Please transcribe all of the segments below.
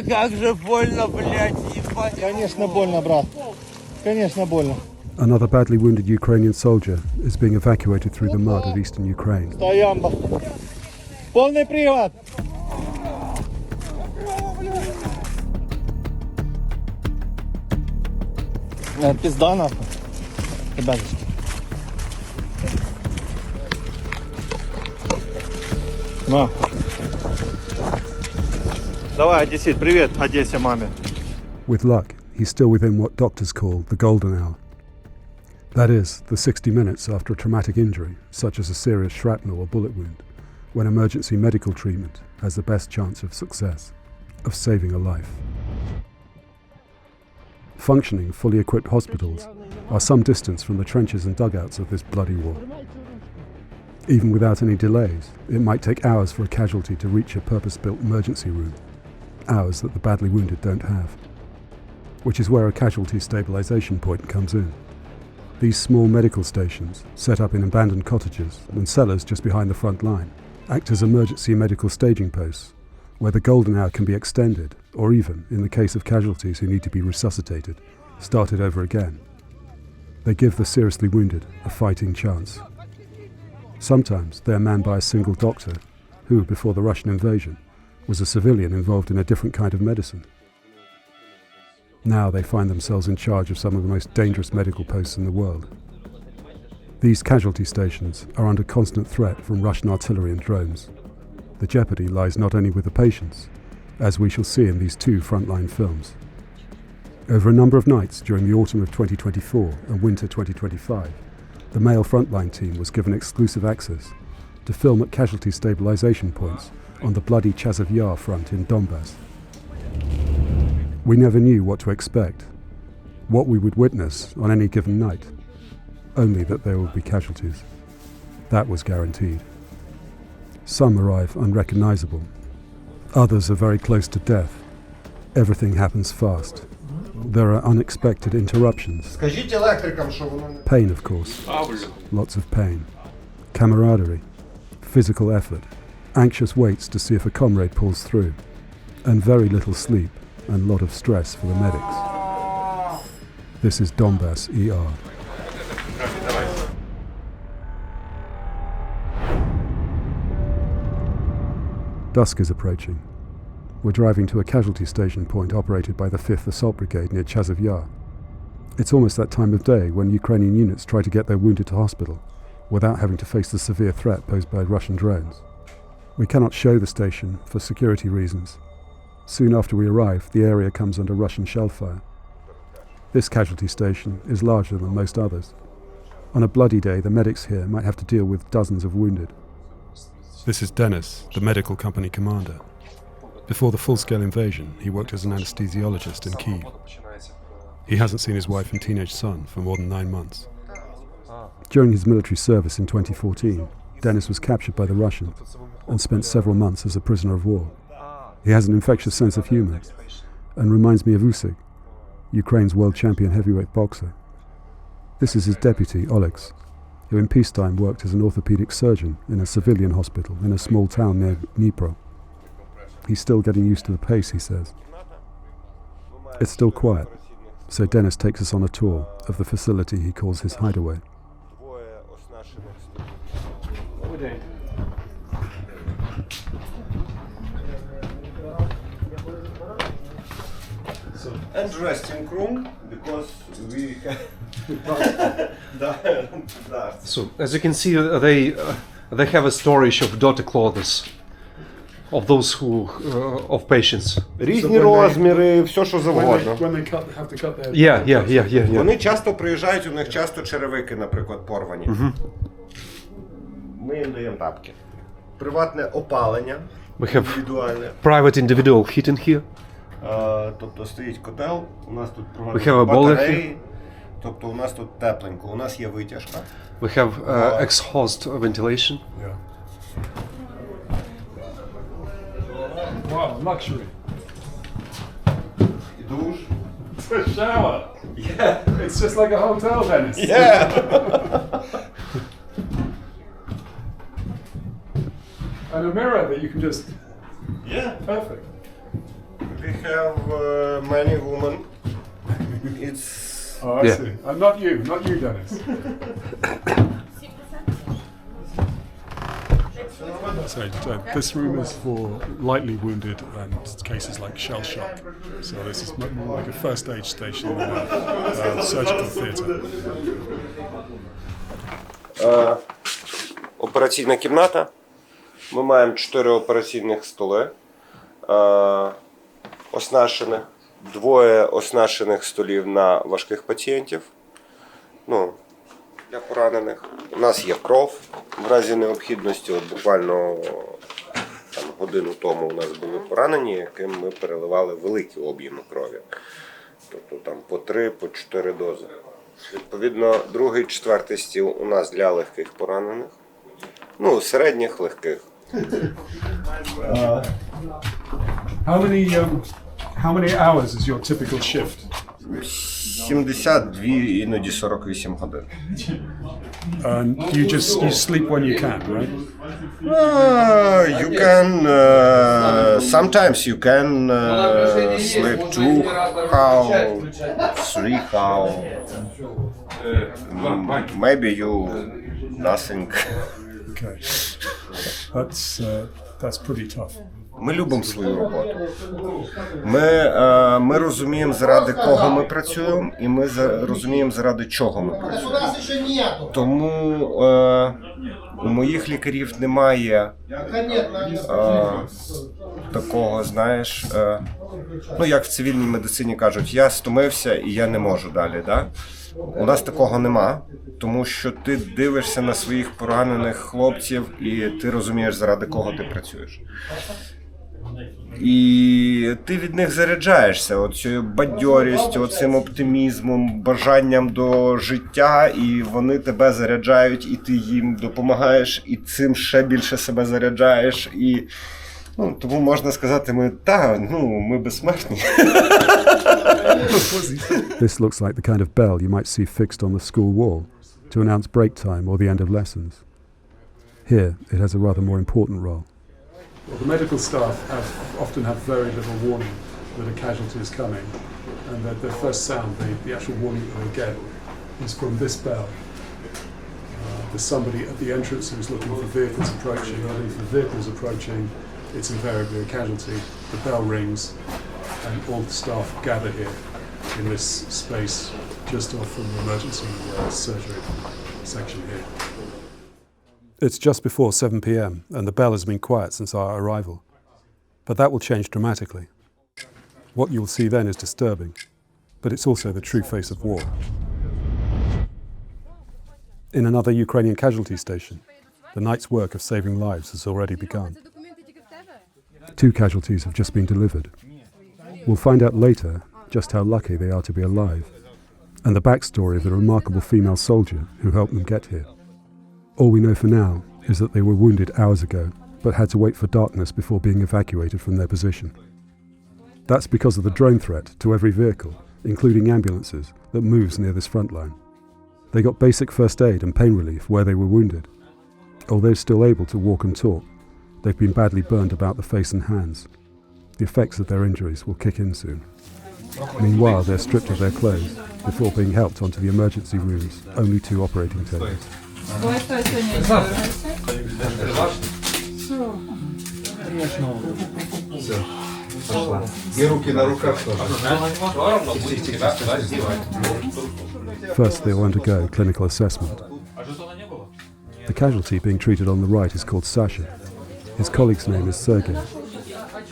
Да как же больно, блядь, ебать. Конечно больно, брат. Конечно больно. Another badly wounded Ukrainian soldier is being evacuated through the mud of eastern Ukraine. Стоямба. Полный привод. Пизда нахуй. Ребяточки. На. Давай, Одессит, привет Одессе, маме. With luck, he's still within what doctors call the golden hour. That is, the 60 minutes after a traumatic injury, such as a serious shrapnel or bullet wound, when emergency medical treatment has the best chance of success, of saving a life. Functioning, fully equipped hospitals are some distance from the trenches and dugouts of this bloody war. Even without any delays, it might take hours for a casualty to reach a purpose-built emergency room, hours that the badly wounded don't have. Which is where a casualty stabilization point comes in. These small medical stations, set up in abandoned cottages and cellars just behind the front line, act as emergency medical staging posts, where the golden hour can be extended, or even, in the case of casualties who need to be resuscitated, started over again. They give the seriously wounded a fighting chance. Sometimes they are manned by a single doctor, who, before the Russian invasion, was a civilian involved in a different kind of medicine. Now they find themselves in charge of some of the most dangerous medical posts in the world. These casualty stations are under constant threat from Russian artillery and drones. The jeopardy lies not only with the patients, as we shall see in these two frontline films. Over a number of nights during the autumn of 2024 and winter 2025, the Mail Frontline team was given exclusive access to film at casualty stabilization points on the bloody Chasiv Yar front in Donbas. We never knew what to expect, what we would witness on any given night, only that there would be casualties. That was guaranteed. Some arrive unrecognizable, others are very close to death. Everything happens fast. There are unexpected interruptions. Pain, of course. Lots of pain. Camaraderie. Physical effort. Anxious waits to see if a comrade pulls through. And very little sleep and a lot of stress for the medics. This is Donbas ER. Dusk is approaching. We're driving to a casualty station point operated by the 5th Assault Brigade near Chasiv Yar. It's almost that time of day when Ukrainian units try to get their wounded to hospital without having to face the severe threat posed by Russian drones. We cannot show the station for security reasons. Soon after we arrive, the area comes under Russian shell fire. This casualty station is larger than most others. On a bloody day, the medics here might have to deal with dozens of wounded. This is Dennis, the medical company commander. Before the full-scale invasion, he worked as an anesthesiologist in Kyiv. He hasn't seen his wife and teenage son for more than 9 months. During his military service in 2014, Dennis was captured by the Russians and spent several months as a prisoner of war. He has an infectious sense of humour and reminds me of Usyk, Ukraine's world champion heavyweight boxer. This is his deputy, Olex, who in peacetime worked as an orthopedic surgeon in a civilian hospital in a small town near Dnipro. He's still getting used to the pace, he says. It's still quiet, so Dennis takes us on a tour of the facility he calls his hideaway. And resting room, because we So, as you can see, they have a storage of daughter clothes of those who of patients. Різні розміри, все що завгодно. Yeah. Вони часто приїжджають, у них часто черевики, наприклад, порвані. Ми їм даємо тапки. Приватне опалення, індивідуальне. Private individual heating here. Тобто стоїть котел, у нас тут We have a boiler батареї, тобто у нас тут тепленько, у нас є витяжка. We have exhaust ventilation. Yeah. Wow, luxury. Душ. A shower. Yeah. It's just like a hotel, Dennis. Yeah. And a mirror that you can just... Yeah. Perfect. We have many women. It's Oh, I see. Not you, Dennis. So this room is for lightly wounded and cases like shell shock. So this is more like a first aid station than a surgical theatre. Операційна кімната. Ми маємо 4 операційних столи, оснащених, 2 оснащених столів на важких пацієнтів, ну, для поранених. У нас є кров, в разі необхідності, от буквально там, годину тому у нас були поранені, яким ми переливали великі об'єми крові. Тобто там по 3, по 4 дози. Відповідно, 2-й, 4-й стіл у нас для легких поранених, ну, середніх, легких. How many hours is your typical shift? 72, іноді 48 годин. You sleep when you can, right? You can, sometimes you can sleep 2 hours, 3 hours. Maybe you nothing. Okay. That's pretty tough. Ми любимо свою роботу. Ми розуміємо, заради кого ми працюємо, і ми розуміємо, заради чого ми працюємо. Тому у моїх лікарів немає такого, знаєш, ну як в цивільній медицині кажуть, я стомився і я не можу далі. Да? У нас такого нема, тому що ти дивишся на своїх поранених хлопців і ти розумієш, заради кого ти працюєш. І ти від них заряджаєшся оцією бадьорістю, оцим оптимізмом, бажанням до життя, і вони тебе заряджають, і ти їм допомагаєш, і цим ще більше себе заряджаєш. І, ну, тому можна сказати, ми безсмертні. This looks like the kind of bell you might see fixed on the school wall to announce break time or the end of lessons. Here, it has a rather more important role. Well, the medical staff often have very little warning that a casualty is coming, and that their first sound, the actual warning that they get, is from this bell. There's somebody at the entrance who's looking for vehicles approaching, and if the vehicle's approaching, it's invariably a casualty. The bell rings, and all the staff gather here in this space just off from the emergency surgery section here. It's just before 7 p.m. and the bell has been quiet since our arrival. But that will change dramatically. What you'll see then is disturbing, but it's also the true face of war. In another Ukrainian casualty station, the night's work of saving lives has already begun. 2 casualties have just been delivered. We'll find out later just how lucky they are to be alive, and the backstory of the remarkable female soldier who helped them get here. All we know for now is that they were wounded hours ago, but had to wait for darkness before being evacuated from their position. That's because of the drone threat to every vehicle, including ambulances, that moves near this front line. They got basic first aid and pain relief where they were wounded. Although still able to walk and talk, they've been badly burned about the face and hands. The effects of their injuries will kick in soon. Meanwhile, they're stripped of their clothes before being helped onto the emergency rooms, only 2 operating tables. First, they will undergo clinical assessment. The casualty being treated on the right is called Sasha. His colleague's name is Sergei.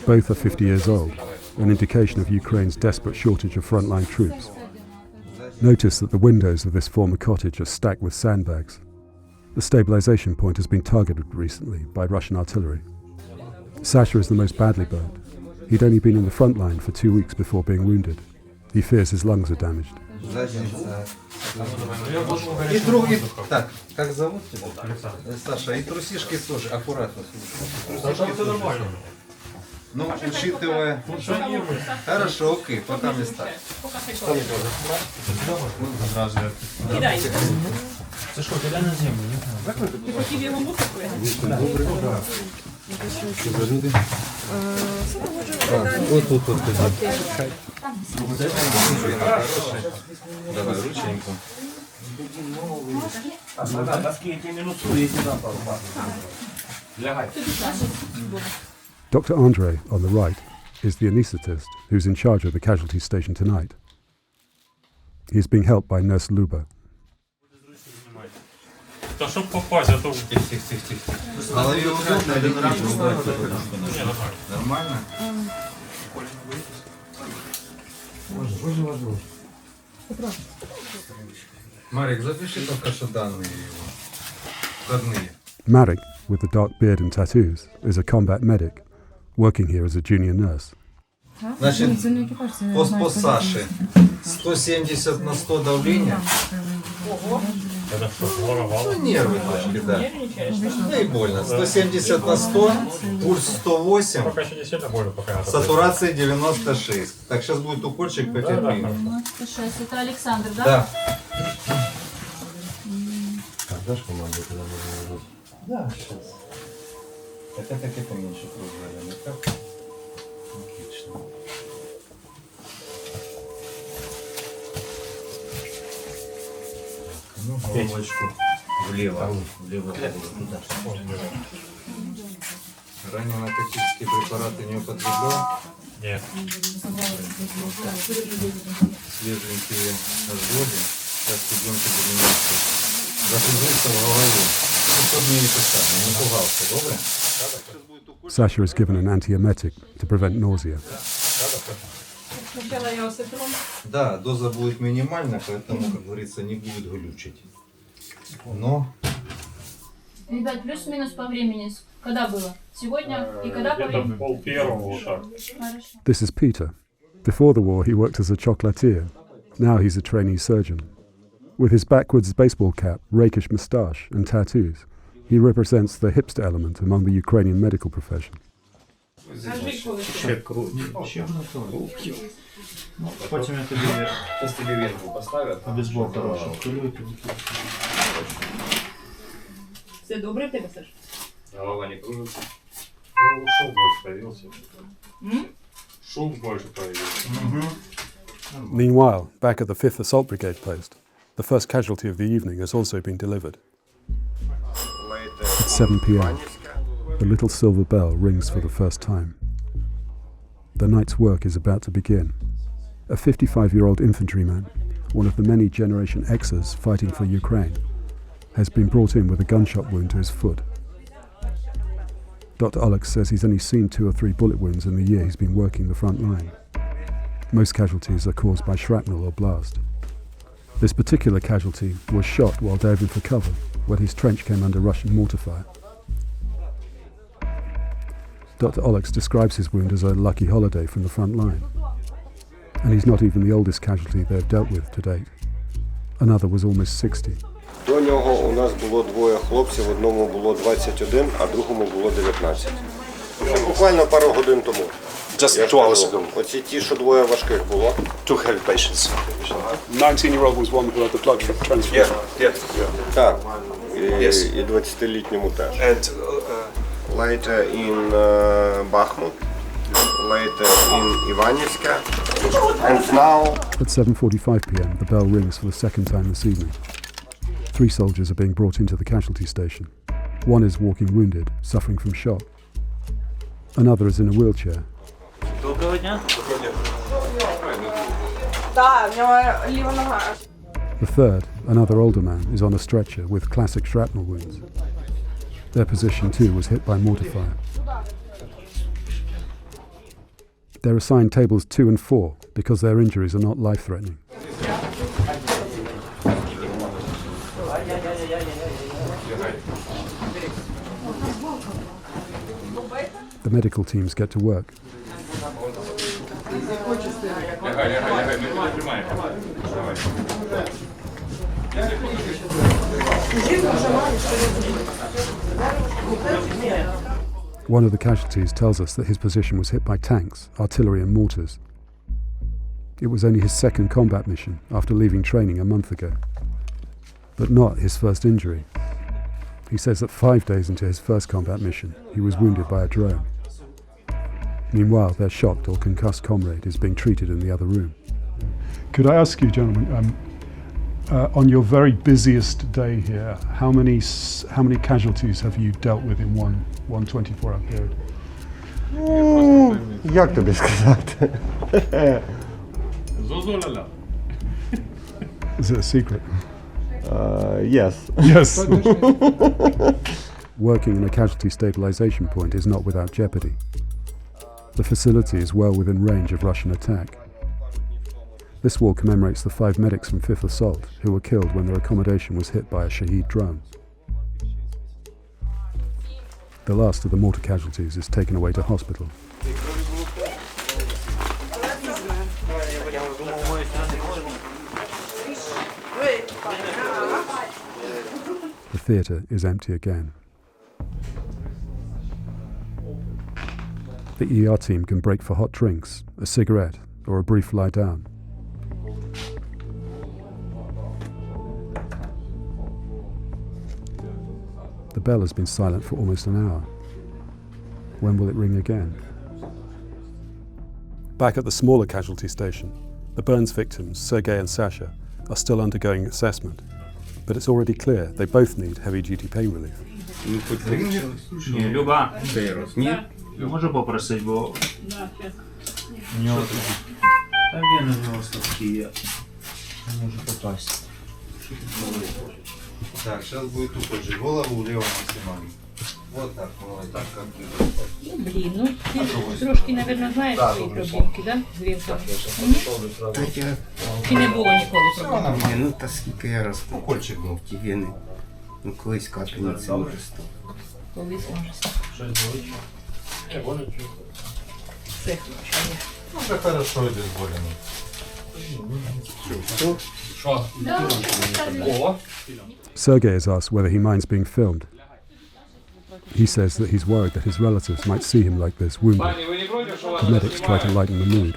Both are 50 years old, an indication of Ukraine's desperate shortage of frontline troops. Notice that the windows of this former cottage are stacked with sandbags. The stabilization point has been targeted recently by Russian artillery. Sasha is the most badly burned. He'd only been in the front line for 2 weeks before being wounded. He fears his lungs are damaged. И другие, так, как зовут тебя? Саша, и трусишки тоже, аккуратно. Трусишки тоже. Ну, учитывая... Хорошо, окей, пока места. Це що, кидай на землю, не знаю. Ти хотів його мусити? Вот тут вот. Давай рученьку. Dr. Andre, on the right, is the anaesthetist who's in charge of the casualty station tonight. He's being helped by Nurse Luba. Да чтоб попасть, а то... Тихо. Голове удобно или нет? Нормально? Марик, запиши только что данные его. Входные. Marek, with the dark beard and tattoos, is a combat medic, working here as a junior nurse. Значит, по Саше 170 на 100 давление. Ну, нервы точки, да. Да и больно. 170 на 100, пульс 108, Пока еще не сильно больно, пока... сатурация 96. Так, сейчас будет укольчик по 5 минут. 96. Это Александр, да? Да. Дашь команду, когда можно нажать? Да, сейчас. Хотя как это меньше круга, не так? Отлично. Ну, головочку влево. Влево. Туда. Ранее наркотические препараты не употреблял. Нет. Свеженькие ожоги. Сейчас идем к кабинету. Закружился в голове. Ну, чтобы мне это самое, не пугался, добре? Sasha is given an antiemetic to prevent nausea. Да, доза будет минимальна, поэтому, как говорится, не будет глючить. Но... Ребят, плюс-минус по времени. Когда было? Сегодня и когда по Где-то времени? пол-первого так. Хорошо. This is Peter. Before the war, he worked as a chocolatier. Now he's a trainee surgeon. With his backwards baseball cap, rakish moustache, and tattoos, he represents the hipster element among the Ukrainian medical profession. Потім я тобі венку поставлю. Бейсбол хороший. Все добре в тебе, Саш? Голова не кружится. Ну, шум больше появился. Шум больше появился. Meanwhile, back at the 5th Assault Brigade post, the first casualty of the evening has also been delivered. At 7 p.m, the little silver bell rings for the first time. The night's work is about to begin. A 55-year-old infantryman, one of the many Generation Xers fighting for Ukraine, has been brought in with a gunshot wound to his foot. Dr. Olex says he's only seen 2 or 3 bullet wounds in the year he's been working the front line. Most casualties are caused by shrapnel or blast. This particular casualty was shot while diving for cover when his trench came under Russian mortar fire. Dr. Olex describes his wound as a lucky holiday from the front line. And he's not even the oldest casualty they've dealt with to date. Another was almost 60. До нього у нас було 2 хлопців, одному було 21, а другому було 19. Буквально пару годин тому. Just 2 hours ago. Оці ті, що 2 важких було. 2 heavy patients. 19-year-old was one who had the blood transfusion. Так, і 20-літньому теж. And Later in Bakhmut, later in Ivanivska, and now... At 7:45 p.m, the bell rings for the second time this evening. 3 soldiers are being brought into the casualty station. One is walking wounded, suffering from shock. Another is in a wheelchair. Доброго дня. Так, в нього ліва нога. The third, another older man, is on a stretcher with classic shrapnel wounds. Their position too was hit by mortar fire. They're assigned tables 2 and 4 because their injuries are not life-threatening. The medical teams get to work. One of the casualties tells us that his position was hit by tanks, artillery and mortars. It was only his second combat mission after leaving training a month ago. But not his first injury. He says that 5 days into his first combat mission, he was wounded by a drone. Meanwhile, their shocked or concussed comrade is being treated in the other room. Could I ask you, gentlemen, on your very busiest day here, how many casualties have you dealt with in one 24-hour period? Як тобі сказати? Is it a secret? Yes. Yes. Working in a casualty stabilization point is not without jeopardy. The facility is well within range of Russian attack. This wall commemorates the 5 medics from 5th Assault who were killed when their accommodation was hit by a Shahid drone. The last of the mortar casualties is taken away to hospital. The theatre is empty again. The ER team can break for hot drinks, a cigarette, or a brief lie down. The bell has been silent for almost an hour. When will it ring again? Back at the smaller casualty station, the burns victims, Sergei and Sasha, are still undergoing assessment, but it's already clear they both need heavy-duty pain relief. Ні, Люба. Ні? Можу попросити, бо... У нього... Та він у нього слабкий є. Не може попасти. Так, сейчас будет упасть. Голову влево максимально. Вот так, вот так, как Блин, ну ты трошки, наверное, знаешь свои проблемки, да? З вінками. Чи не було ніколи проблем? Ні, ну та скільки я раз укольчик був. ті вени. Ну колись капельниці може стати. Колись може стати. Це хорошо. Ну, вже хорошо йде болено. Sergei is asked whether he minds being filmed. He says that he's worried that his relatives might see him like this, wounded. The medics try to lighten the mood.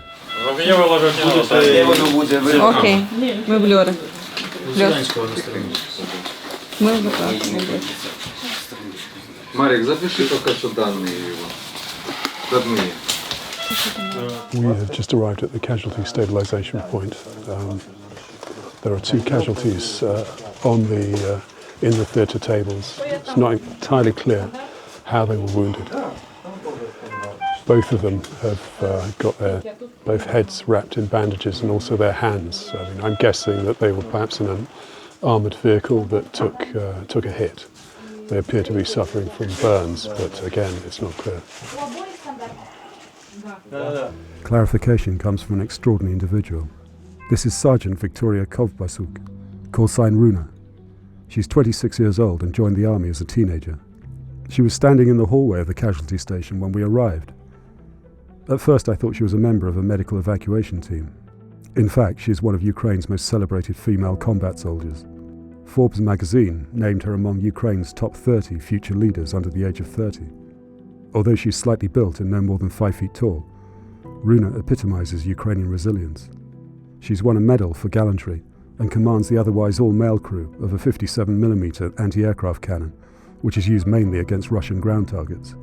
Окей, ми блюри. Ми Марик, запиши только что данные его. Родные. We have just arrived at the casualty stabilization point. There are 2 casualties in the theatre tables. It's not entirely clear how they were wounded. Both of them have got both heads wrapped in bandages and also their hands. I mean, I'm guessing that they were perhaps in an armoured vehicle that took a hit. They appear to be suffering from burns, but again, it's not clear. Clarification comes from an extraordinary individual. This is Sergeant Victoria Kovbasuk, call sign Runa. She's 26 years old and joined the army as a teenager. She was standing in the hallway of the casualty station when we arrived. At first I thought she was a member of a medical evacuation team. In fact, she is one of Ukraine's most celebrated female combat soldiers. Forbes magazine named her among Ukraine's top 30 future leaders under the age of 30. Although she's slightly built and no more than 5 feet tall, Runa epitomizes Ukrainian resilience. She's won a medal for gallantry and commands the otherwise all-male crew of a 57mm anti-aircraft cannon, which is used mainly against Russian ground targets.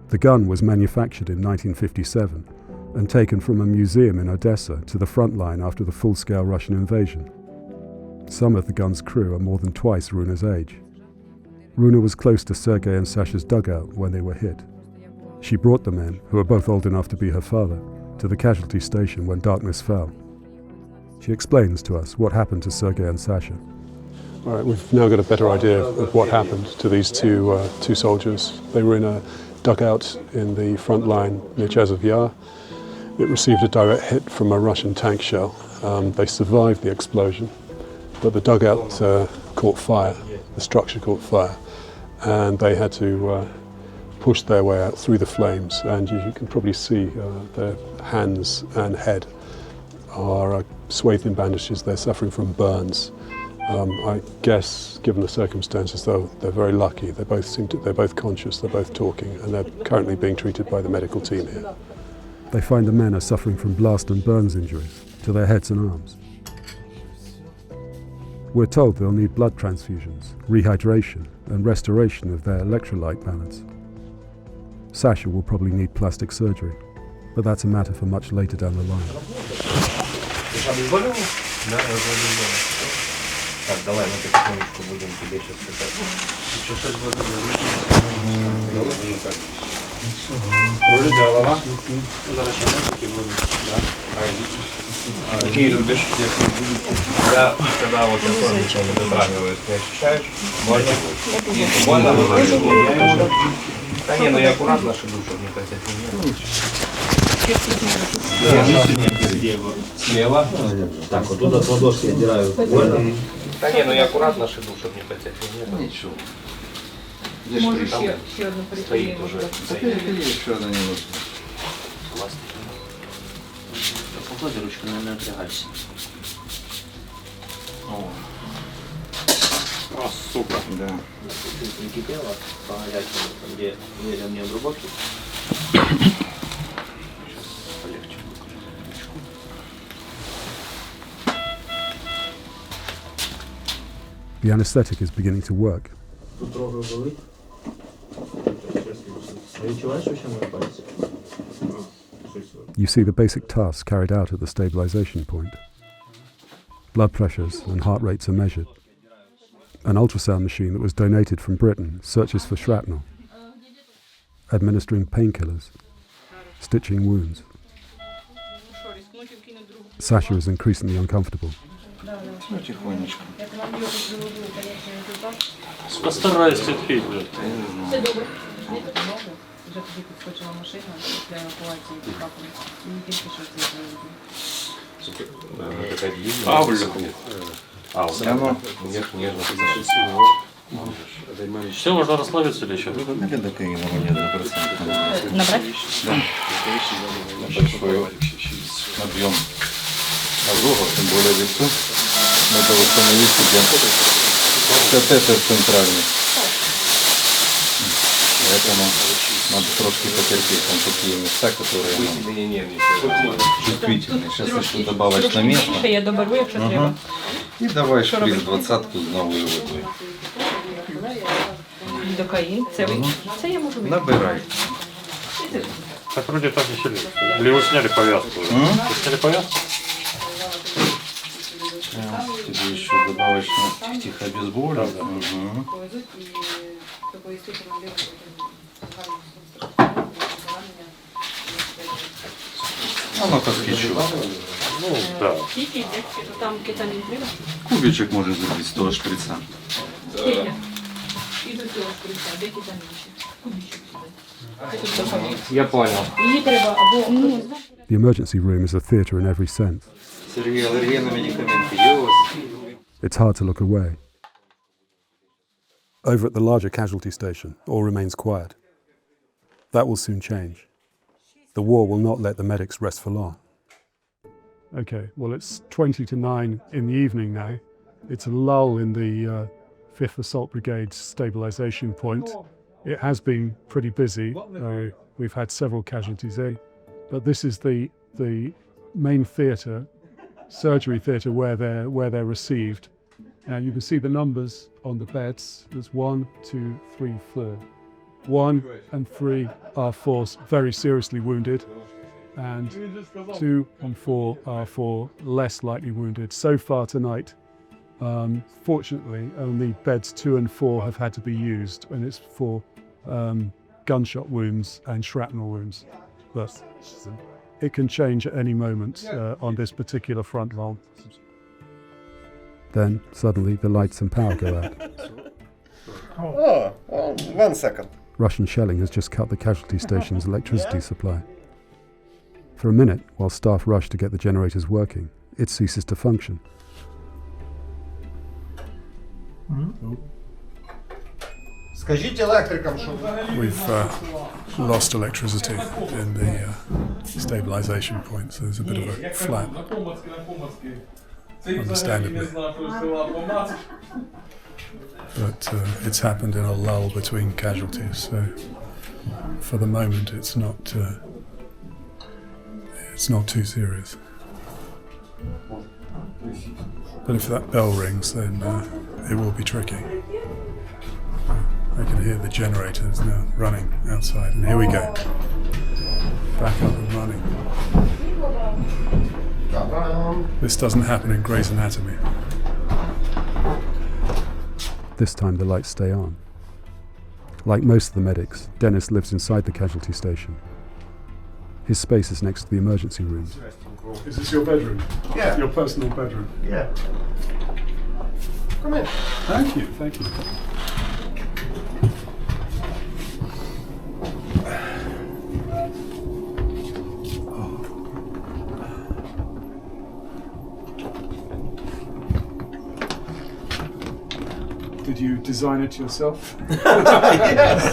The gun was manufactured in 1957 and taken from a museum in Odessa to the front line after the full-scale Russian invasion. Some of the gun's crew are more than twice Runa's age. Runa was close to Sergei and Sasha's dugout when they were hit. She brought the men, who are both old enough to be her father, to the casualty station when darkness fell. She explains to us what happened to Sergei and Sasha. All right, we've now got a better idea of what happened to these two soldiers. They were in a dugout in the front line near Chasiv Yar. It received a direct hit from a Russian tank shell. They survived the explosion, but the dugout caught fire, the structure caught fire, and they had to push their way out through the flames. And you can probably see their hands and head are swathed in bandages. They're suffering from burns. I guess, given the circumstances, though, they're very lucky. They're both conscious, they're both talking, and they're currently being treated by the medical team here. They find the men are suffering from blast and burns injuries to their heads and arms. We're told they'll need blood transfusions, rehydration, and restoration of their electrolyte balance. Sasha will probably need plastic surgery. but that's a matter for much later down the line. Так, давай, мы потихонечку будем тебе сейчас пытать. Руль голова. Какие любишь? Да, когда вот это дотрагивает, ты ощущаешь? Больно? Больно? Да не, ну я аккуратно шагу, чтобы не потянуть. Слева. Так, вот туда с ладошки отдираю. Больно? Да не, ну я аккуратно шагу, чтобы не потянуть. Ничего. Можешь еще одну стоит уже. Еще одна не нужна. Поклади ручку, не напрягайся. О, сука. Да. Не кипело, по горячему, где не обработки. Сейчас полегче. The anaesthetic is beginning to work. You see the basic tasks carried out at the stabilization point. Blood pressures and heart rates are measured. An ultrasound machine that was donated from Britain searches for shrapnel, administering painkillers, stitching wounds. Sasha is increasingly uncomfortable. Тихонечко. Постараюсь терпеть, блядь. Вже тоді підскочила машина для евакуації пікапом. І не тільки що це блин. Все, можно расслабиться или еще? Лидокаина нет, 100%. Набрать? Да. Большой объем ожога, тем более лицу. Надо установить себе катетер центральный. Поэтому надо трошки потерпеть. Там такие места, которые чувствительные. Сейчас еще добавишь на место. Я доберу, якщо треба. И давай шприц 20-ку с новой водой. Лідокаїн. Це я можу. Набирай. Так вроде так не сильно. Или вы сняли повязку? Вы сняли повязку? Тебе еще добавочно тихо обезболивает. Оно как кетчуп. Ну, да. Там кетамін треба? Кубичек может забить с того шприца. І до цього шприца, де кетамін ще? Кубичок сюди. Я понял. Її треба або... The emergency room is a theatre in every sense. Сергей, аллергия на медикаменты. It's hard to look away. Over at the larger casualty station, all remains quiet. That will soon change. The war will not let the medics rest for long. Okay, well, it's 20 to 9 in the evening now. It's a lull in the 5th Assault Brigade's stabilization point. It has been pretty busy. We've had several casualties in, but this is the main theatre, surgery theatre, where they're received. Now you can see the numbers on the beds. There's 1, 2, 3, 4. 1 and 3 are 4 very seriously wounded, and 2 and 4 are 4 less likely wounded. So far tonight, fortunately, only beds 2 and 4 have had to be used, and it's for gunshot wounds and shrapnel wounds. But it can change at any moment on this particular front line. Then, suddenly, the lights and power go out. Oh, 1 second. Russian shelling has just cut the casualty station's electricity supply. For a minute, while staff rush to get the generators working, it ceases to function. We've lost electricity in the stabilization point, so there's a bit of a flap, understandably. But it's happened in a lull between casualties, so for the moment it's not too serious. But if that bell rings, then it will be tricky. I can hear the generators now running outside, and here we go. back up and running. This doesn't happen in Grey's Anatomy. This time the lights stay on. Like most of the medics, Dennis lives inside the casualty station. His space is next to the emergency rooms. Is this your bedroom? Yeah. Your personal bedroom? Yeah. Come in. Thank you, thank you. Did you design it yourself? Yes.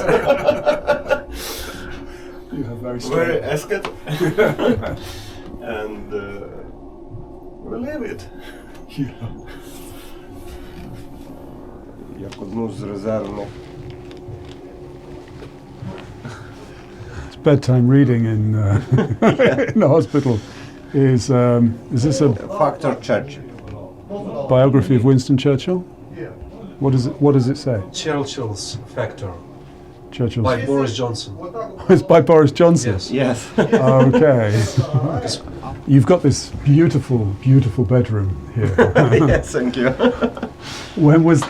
You have very strong... Very aesthetic. And we live it. Yeah. Як одну з резервних. It's bedtime reading in in the hospital. Is this a Factor Churchill. biography of Winston Churchill? What does it say? Churchill's Factor Churchill's. by Boris Johnson. It's by Boris Johnson. Yes. Yes. Okay. You've got this beautiful, beautiful bedroom here. Yes, thank you. When was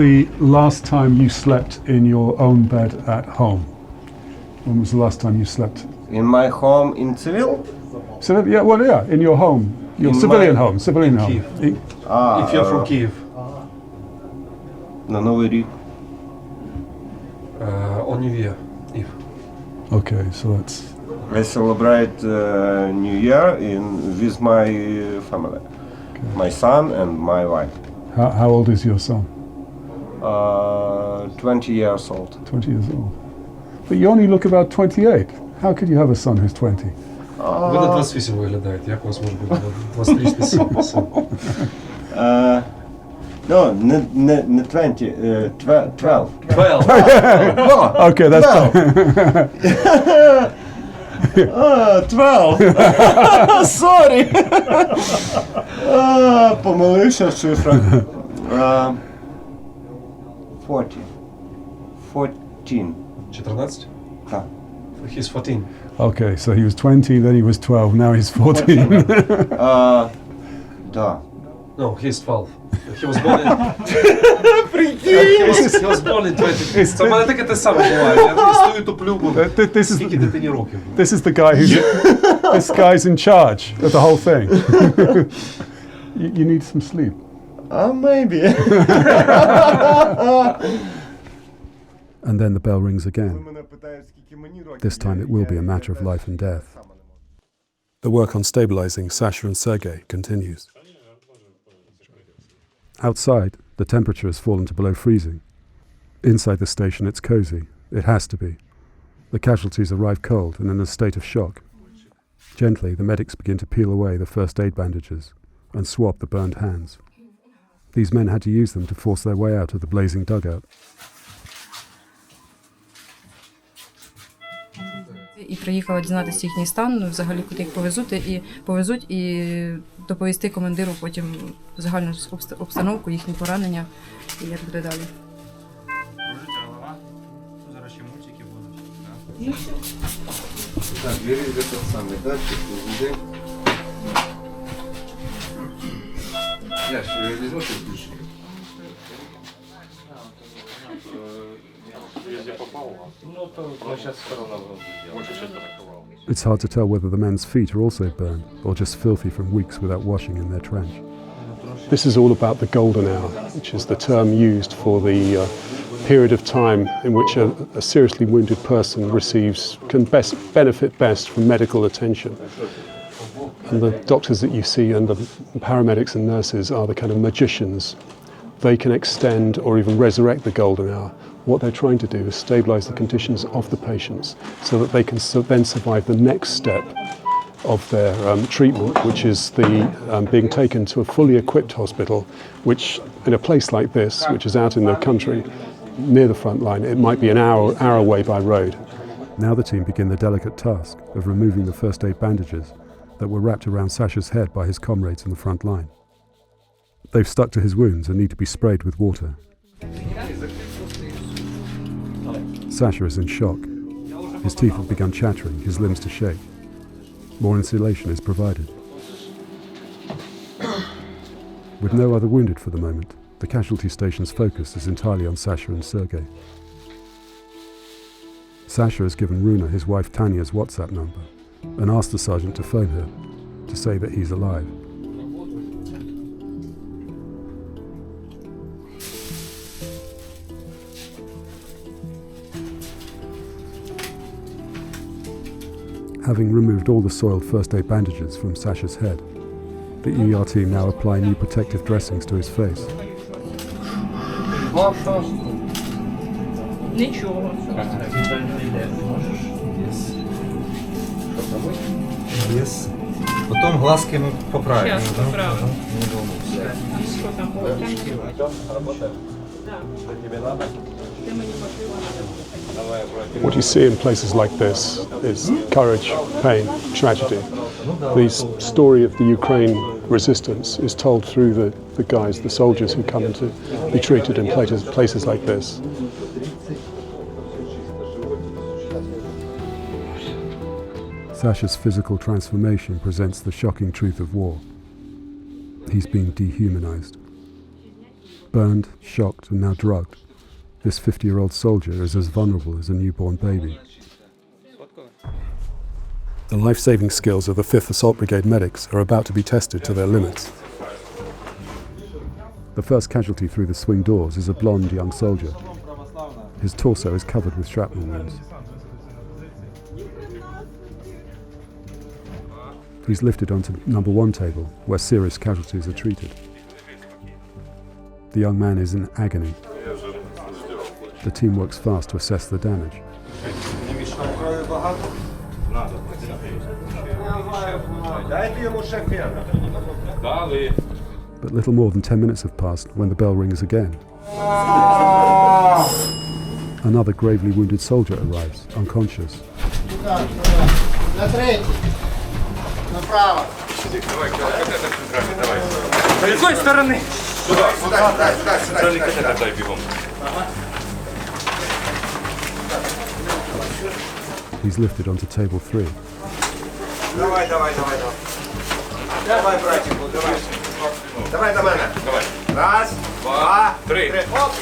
the last time you slept in your own bed at home? When was the last time you slept? In my home in civil? In your home, your In civilian my- home, civilian in home. Kyiv. If you're from Kyiv, На Новий рік. on New Year Eve. Okay, so that's I celebrate New Year with my family. My son and my wife. how old is your son? 20 years old. 20 years old. But you only look about 28. How could you have a son who's 20? Ви на 28 виглядаєте, як у вас може бути 23 син? No, не 20, 12. 12. Okay, that's fine. 12. Sorry. Помилився в цифрах. 14. 14? Так. He's 14. Okay, so he was 20, then he was 12, now he's 14. Да. No, he's 12. He was born in... He was born in 20. Це в мене таке те саме буває. Я стою туплю, скільки дитині років. This is the guy who's... this guy's in charge of the whole thing. you need some sleep. Maybe. And then the bell rings again. This time it will be a matter of life and death. The work on stabilizing Sasha and Sergei continues. Outside, the temperature has fallen to below freezing. Inside the station, it's cozy. It has to be. The casualties arrive cold and in a state of shock. Gently, the medics begin to peel away the first aid bandages and swab the burned hands. These men had to use them to force their way out of the blazing dugout. І приїхала дізнатися їхній стан, ну, взагалі куди їх повезуть і доповісти командиру потім загальну обстановку, їхні поранення і як буде далі. Зараз ще мультики будуть. Так, бери этот самый датчик, везде. Я же реализовал и включил. It's hard to tell whether the men's feet are also burned or just filthy from weeks without washing in their trench. This is all about the golden hour, which is the term used for the period of time in which a seriously wounded person can benefit best from medical attention. And the doctors that you see and the paramedics and nurses are the kind of magicians. They can extend or even resurrect the golden hour. What they're trying to do is stabilize the conditions of the patients so that they can then survive the next step of their treatment, which is the being taken to a fully equipped hospital, which in a place like this, which is out in the country, near the front line, it might be an hour away by road. Now the team begin the delicate task of removing the first aid bandages that were wrapped around Sasha's head by his comrades in the front line. They've stuck to his wounds and need to be sprayed with water. Sasha is in shock. His teeth have begun chattering, his limbs to shake. More insulation is provided. With no other wounded for the moment, the casualty station's focus is entirely on Sasha and Sergei. Sasha has given Runa his wife Tanya's WhatsApp number and asked the sergeant to phone her to say that he's alive. Having removed all the soiled first aid bandages from Sasha's head, the ER team now apply new protective dressings to his face. Yes. Потом глазки мы поправим. Сейчас поправим. Что там было? What you see in places like this is courage, pain, tragedy. The story of the Ukraine resistance is told through the guys, the soldiers who come to be treated in places like this. Sasha's physical transformation presents the shocking truth of war. He's been dehumanized. Burned, shocked, and now drugged, this 50-year-old soldier is as vulnerable as a newborn baby. The life-saving skills of the 5th Assault Brigade medics are about to be tested to their limits. The first casualty through the swing doors is a blonde young soldier. His torso is covered with shrapnel wounds. He's lifted onto number 1 table, where serious casualties are treated. The young man is in agony. The team works fast to assess the damage. But little more than 10 minutes have passed when the bell rings again. Another gravely wounded soldier arrives, unconscious. He's lifted onto table 3. Давай, братику, давай. Давай до мене. Раз, два, три. Оп!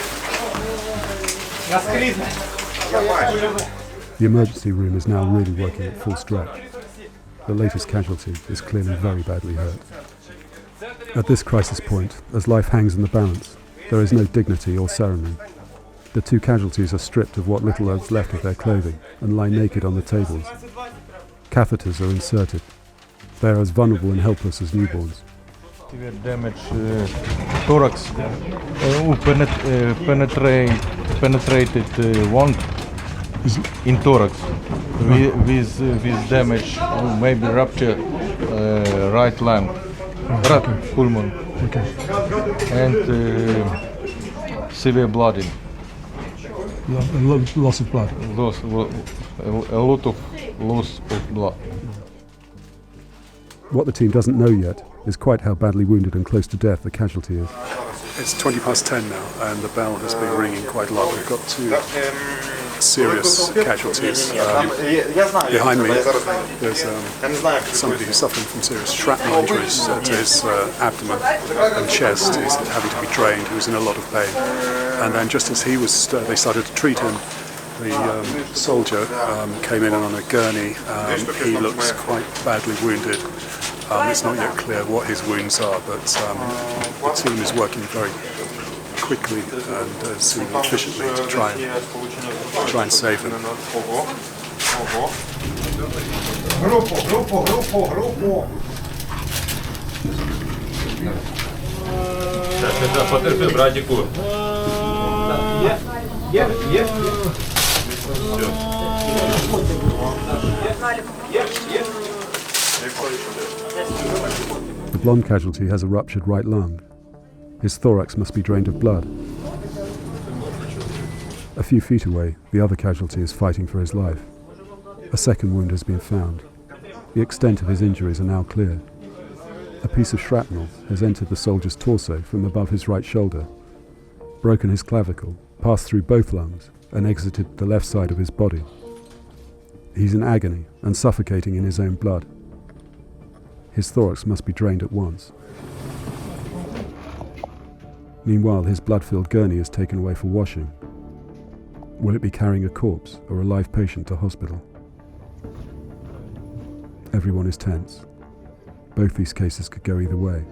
The emergency room is now really working at full stretch. The latest casualty is clearly very badly hurt. At this crisis point, as life hangs in the balance, there is no dignity or ceremony. The 2 casualties are stripped of what little is left of their clothing and lie naked on the tables. Catheters are inserted. They are as vulnerable and helpless as newborns. Severe damage thorax, penetrated wound in thorax with damage, maybe rupture right lung, right pulmon, and severe blooding. Loss of blood. A lot of loss of blood. What the team doesn't know yet is quite how badly wounded and close to death the casualty is. It's 20 past 10 now, and the bell has been ringing quite a lot. We've got 2 serious casualties. Behind me, there's somebody who's suffering from serious shrapnel injuries to his abdomen and chest. He's having to be drained. He was in a lot of pain. And then just as he was, they started to treat him, the soldier came in on a gurney. He looks quite badly wounded. It's not yet clear what his wounds are, but the team is working very quickly and efficiently to try and save him. Потерпи, братику. The blonde casualty has a ruptured right lung. His thorax must be drained of blood. A few feet away, the other casualty is fighting for his life. A second wound has been found. The extent of his injuries are now clear. A piece of shrapnel has entered the soldier's torso from above his right shoulder, broken his clavicle, passed through both lungs, and exited the left side of his body. He's in agony and suffocating in his own blood. His thorax must be drained at once. Meanwhile, his blood-filled gurney is taken away for washing. Will it be carrying a corpse or a live patient to hospital? Everyone is tense. Both these cases could go either way.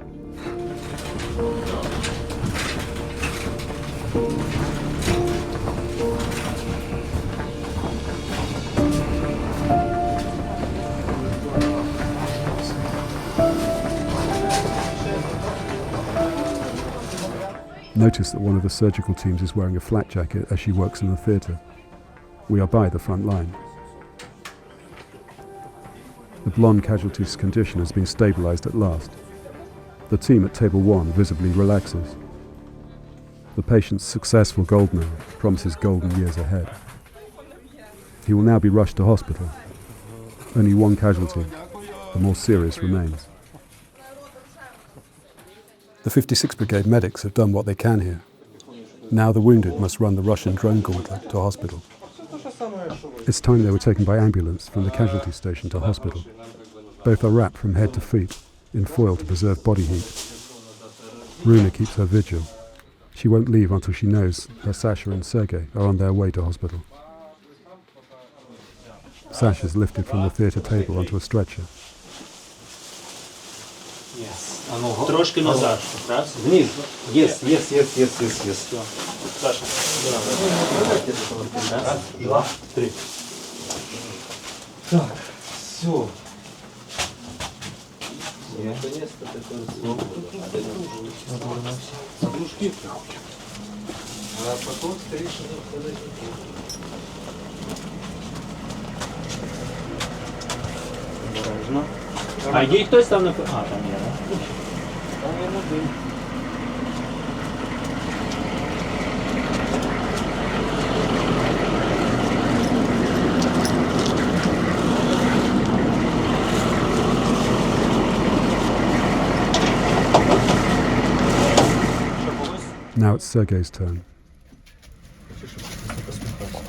Notice that one of the surgical teams is wearing a flak jacket as she works in the theatre. We are by the front line. The blonde casualty's condition has been stabilised at last. The team at table 1 visibly relaxes. The patient's successful gold medal promises golden years ahead. He will now be rushed to hospital. Only one casualty, the more serious, remains. The 56th Brigade medics have done what they can here. Now the wounded must run the Russian drone gauntlet to hospital. It's time they were taken by ambulance from the casualty station to hospital. Both are wrapped from head to feet in foil to preserve body heat. Runa keeps her vigil. She won't leave until she knows her Sasha and Sergei are on their way to hospital. Sasha's lifted from the theatre table onto a stretcher. Трошки назад. Раз. Вниз. Yes. Саша. Раз, два, три. Так, все. Наконец-то такое Дружки. А потом встреча. Обережно. А є хтось там на... А, там є, так? Там є один. Now it's Sergei's turn.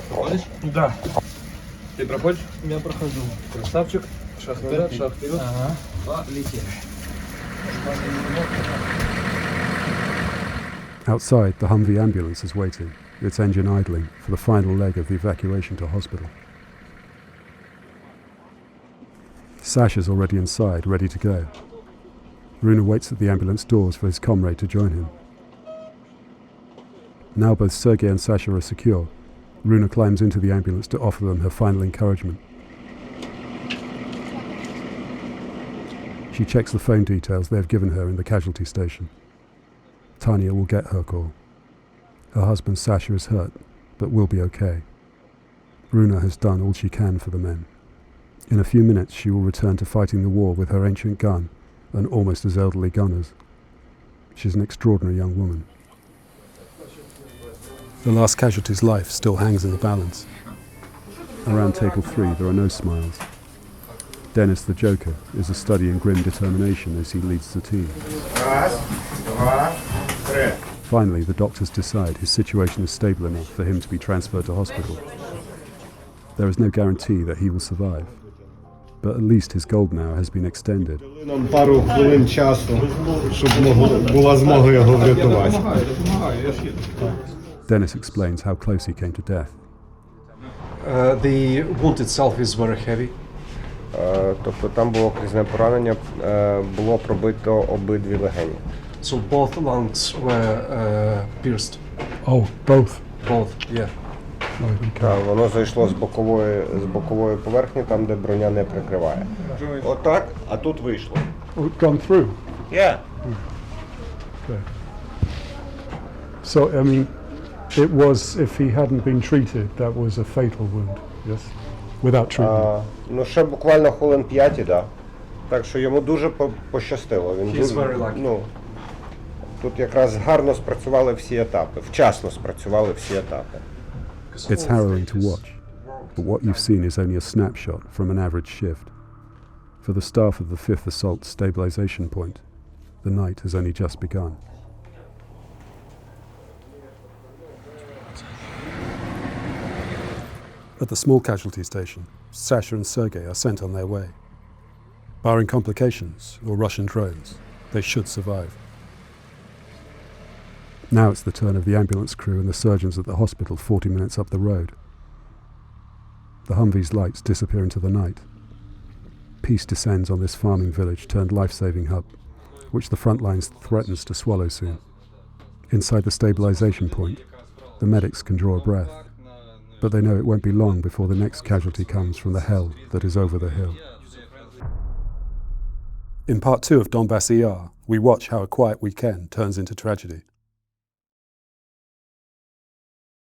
Проходишь? Да. Ты проходишь? Я прохожу. Красавчик. Шаг назад, шаг вперед. Ага. Полетели. Outside, the Humvee ambulance is waiting, its engine idling, for the final leg of the evacuation to hospital. Sasha's already inside, ready to go. Runa waits at the ambulance doors for his comrade to join him. Now both Sergei and Sasha are secure, Runa climbs into the ambulance to offer them her final encouragement. She checks the phone details they have given her in the casualty station. Tanya will get her call. Her husband Sasha is hurt, but will be okay. Runa has done all she can for the men. In a few minutes she will return to fighting the war with her ancient gun and almost as elderly gunners. She's an extraordinary young woman. The last casualty's life still hangs in the balance. Around table 3 there are no smiles. Dennis the Joker is a study in grim determination as he leads the team. Finally, the doctors decide his situation is stable enough for him to be transferred to hospital. There is no guarantee that he will survive, but at least his golden hour has been extended. Нам пару хвилин часу, щоб була змога його врятувати. Dennis explains how close he came to death. The wound itself is very heavy. Тобто там було крізне поранення, було пробито обидві легені. So both lungs were pierced. Oh, both? Both, yeah. Так, воно зайшло з бокової поверхні, там де броня не прикриває. Отак, а тут вийшло. Gone through? Yeah. Okay. So, I mean, it was, if he hadn't been treated, that was a fatal wound, yes? Without treatment? Ну, ще буквально хвилин 5, да. Так що йому дуже пощастило. Він He's very lucky. Ну, тут якраз гарно спрацювали всі етапи, вчасно спрацювали всі етапи. It's harrowing to watch, but what you've seen is only a snapshot from an average shift. For the staff of the 5th Assault stabilization point, the night has only just begun. At the small casualty station, Sasha and Sergei are sent on their way. Barring complications or Russian drones, they should survive. Now it's the turn of the ambulance crew and the surgeons at the hospital 40 minutes up the road. The Humvee's lights disappear into the night. Peace descends on this farming village turned life-saving hub, which the front lines threatens to swallow soon. Inside the stabilization point, the medics can draw a breath, but they know it won't be long before the next casualty comes from the hell that is over the hill. In part 2 of Donbas ER, we watch how a quiet weekend turns into tragedy.